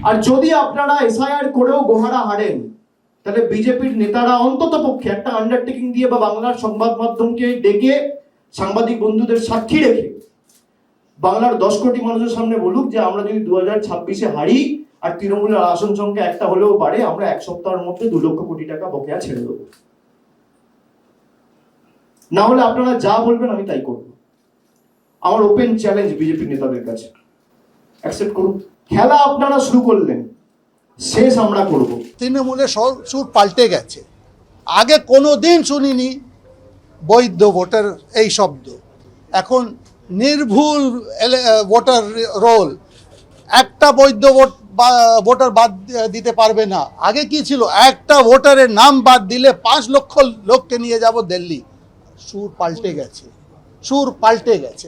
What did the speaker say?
আর যদি আপনারা এসআইআর করেও গোহারা হারেন, তাহলে বিজেপির নেতারা অন্তত পক্ষে একটা আন্ডারটেকিং দিয়ে বা বাংলার সংবাদ মাধ্যমকে ডেকে সাংবাদিক বন্ধুদের সাক্ষী রেখে বাংলার 10 কোটি মানুষের সামনে বলুক যে আমরা যদি 2026-এ হারি আর তৃণমূলের আসন সংখ্যা একটা হলেও বাড়ে, আমরা 1 সপ্তাহের মধ্যে 2 লক্ষ কোটি টাকা বকেয়া ছেড়ে দেবো। না হলে আপনারা যা বলবেন আমি তাই করব। আমার ওপেন চ্যালেঞ্জ বিজেপি নেতাদের কাছে, অ্যাকসেপ্ট করুন। খেলা আপনারা শুরু করলেন, শেষ আমরা করব। তৃণমূলের সুর পাল্টে গেছে। আগে কোনো দিন শুনিনি বৈধ ভোটার এই শব্দ, এখন নির্ভুল ভোটার রোল। একটা বৈধ ভোটার বাদ দিতে পারবে না। আগে কি ছিল, একটা ভোটারের নাম বাদ দিলে 5 লক্ষ লোককে নিয়ে যাব দিল্লি। সুর পাল্টে গেছে, সুর পাল্টে গেছে।